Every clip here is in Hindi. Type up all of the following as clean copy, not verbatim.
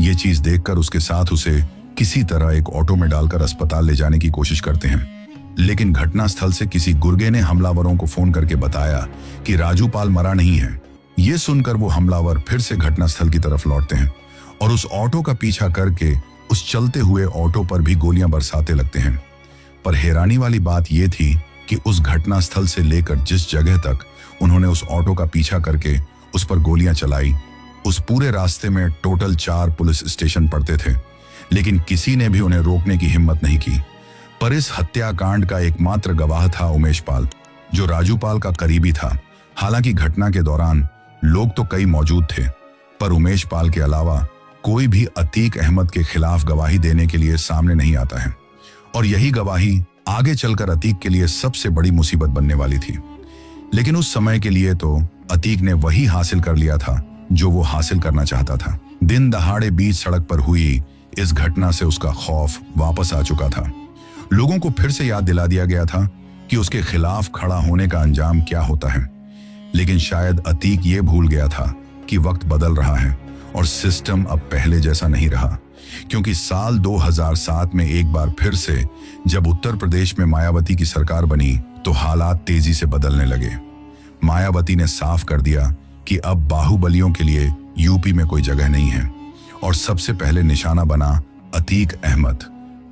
ये चीज देखकर उसके साथ उसे किसी तरह एक ऑटो में डालकर अस्पताल ले जाने की कोशिश करते हैं। लेकिन घटनास्थल से किसी गुर्गे ने हमलावरों को फोन करके बताया कि राजू पाल मरा नहीं है। ये सुनकर वो हमलावर फिर से घटनास्थल की तरफ लौटते हैं और उस ऑटो का पीछा करके उस चलते हुए ऑटो पर भी गोलियां बरसाते लगते हैं। पर हैरानी वाली बात यह थी कि उस घटनास्थल से लेकर जिस जगह तक उन्होंने उस ऑटो का पीछा करके उस पर गोलियां चलाई, उस पूरे रास्ते में टोटल 4 पुलिस स्टेशन पड़ते थे, लेकिन किसी ने भी उन्हें रोकने की हिम्मत नहीं की। पर इस हत्याकांड का एकमात्र गवाह था उमेश पाल, जो राजू पाल का करीबी था। हालांकि घटना के दौरान लोग तो कई मौजूद थे, पर उमेश पाल के अलावा कोई भी अतीक अहमद के खिलाफ गवाही देने के लिए सामने नहीं आता है। और यही गवाही आगे चलकर अतीक के लिए सबसे बड़ी मुसीबत बनने वाली थी। लेकिन उस समय के लिए तो अतीक ने वही हासिल कर लिया था जो वो हासिल करना चाहता था। दिन दहाड़े बीच सड़क पर हुई इस घटना से उसका खौफ वापस आ चुका था। लोगों को फिर से याद दिला दिया गया था कि उसके खिलाफ खड़ा होने का अंजाम क्या होता है। लेकिन शायद अतीक ये भूल गया था कि वक्त बदल रहा है और सिस्टम अब पहले जैसा नहीं रहा। क्योंकि साल 2007 में एक बार फिर से जब उत्तर प्रदेश में मायावती की सरकार बनी तो हालात तेजी से बदलने लगे। मायावती ने साफ कर दिया कि अब बाहुबलियों के लिए यूपी में कोई जगह नहीं है और सबसे पहले निशाना बना अतीक अहमद।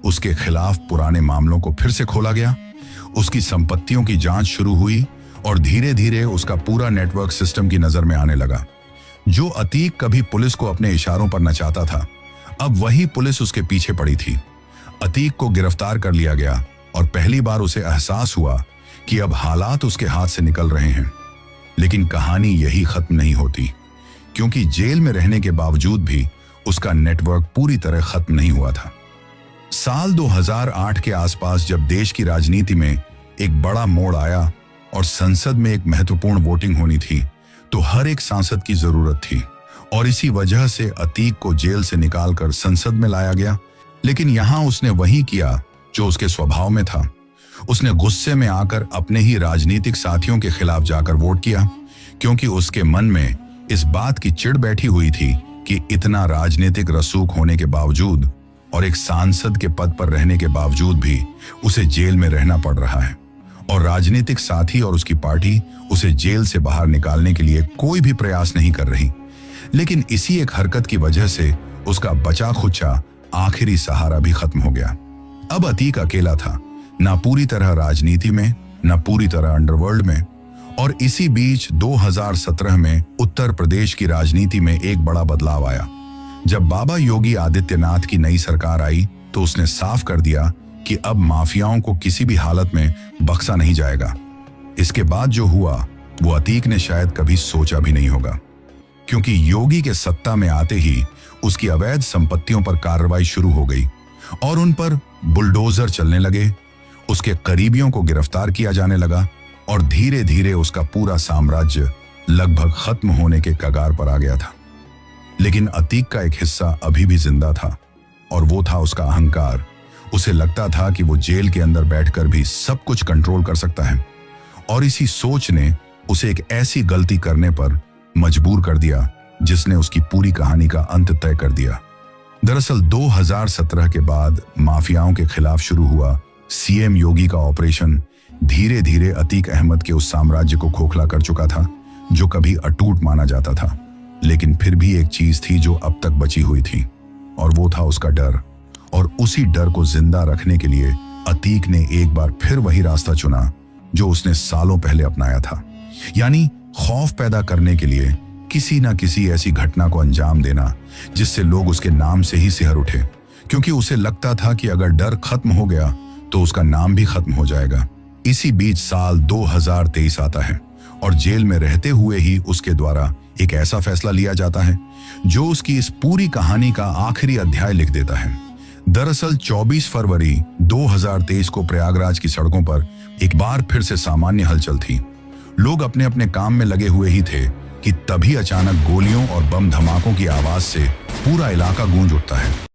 उसके खिलाफ पुराने मामलों को फिर से खोला गया, उसकी संपत्तियों की जांच शुरू हुई और धीरे धीरे उसका पूरा नेटवर्क सिस्टम की नजर में आने लगा। जो अतीक कभी पुलिस को अपने इशारों पर नचाता था, अब वही पुलिस उसके पीछे पड़ी थी। अतीक को गिरफ्तार कर लिया गया और पहली बार उसे एहसास हुआ कि अब हालात उसके हाथ से निकल रहे हैं। लेकिन कहानी यही खत्म नहीं होती, क्योंकि जेल में रहने के बावजूद भी उसका नेटवर्क पूरी तरह खत्म नहीं हुआ था। साल 2008 के आसपास जब देश की राजनीति में एक बड़ा मोड़ आया और संसद में एक महत्वपूर्ण वोटिंग होनी थी, तो हर एक सांसद की जरूरत थी और इसी वजह से अतीक को जेल से निकालकर संसद में लाया गया। लेकिन यहां उसने वही किया जो उसके स्वभाव में था। उसने गुस्से में आकर अपने ही राजनीतिक साथियों के खिलाफ जाकर वोट किया, क्योंकि उसके मन में इस बात की चिढ़ बैठी हुई थी कि इतना राजनीतिक रसूख होने के बावजूद और एक सांसद के पद पर रहने के बावजूद भी उसे जेल में रहना पड़ रहा है और राजनीतिक साथी और उसकी पार्टी उसे जेल से बाहर निकालने के लिए कोई भी प्रयास नहीं कर रही। लेकिन इसी एक हरकत की वजह से उसका बचा खुचा आखिरी सहारा भी खत्म हो गया। अब अतीक अकेला था, ना पूरी तरह राजनीति में, ना पूरी तरह अंडरवर्ल्ड में। और इसी बीच 2017 में उत्तर प्रदेश की राजनीति में एक बड़ा बदलाव आया। जब बाबा योगी आदित्यनाथ की नई सरकार आई तो उसने साफ कर दिया कि अब माफियाओं को किसी भी हालत में बख्शा नहीं जाएगा। इसके बाद जो हुआ वो अतीक ने शायद कभी सोचा भी नहीं होगा, क्योंकि योगी के सत्ता में आते ही उसकी अवैध संपत्तियों पर कार्रवाई शुरू हो गई और उन पर बुलडोजर चलने लगे। उसके करीबियों को गिरफ्तार किया जाने लगा और धीरे धीरे उसका पूरा साम्राज्य लगभग खत्म होने के कगार पर आ गया था। लेकिन अतीक का एक हिस्सा अभी भी जिंदा था और वो था उसका अहंकार। उसे लगता था कि वो जेल के अंदर बैठकर भी सब कुछ कंट्रोल कर सकता है और इसी सोच ने उसे एक ऐसी गलती करने पर मजबूर कर दिया जिसने उसकी पूरी कहानी का अंत तय कर दिया। दरअसल 2017 के बाद माफियाओं के खिलाफ शुरू हुआ सीएम योगी का ऑपरेशन धीरे धीरे अतीक अहमद के उस साम्राज्य को खोखला कर चुका था जो कभी अटूट माना जाता था। लेकिन फिर भी एक चीज थी जो अब तक बची हुई थी और वो था उसका डर। और उसी डर को जिंदा रखने के लिए अतीक ने एक बार फिर वही रास्ता चुना जो उसने सालों पहले अपनाया था, यानी खौफ पैदा करने के लिए किसी ना किसी ऐसी घटना को अंजाम देना जिससे लोग उसके नाम से ही सिहर उठे। क्योंकि उसे लगता था कि अगर डर खत्म हो गया तो उसका नाम भी खत्म हो जाएगा। इसी बीच साल 2023 आता है और जेल में रहते हुए ही उसके द्वारा एक ऐसा फैसला लिया जाता है जो उसकी इस पूरी कहानी का आखिरी अध्याय लिख देता है। दरअसल 24 फरवरी 2023 को प्रयागराज की सड़कों पर एक बार फिर से सामान्य हलचल थी। लोग अपने अपने काम में लगे हुए ही थे कि तभी अचानक गोलियों और बम धमाकों की आवाज से पूरा इलाका गूंज उठता है।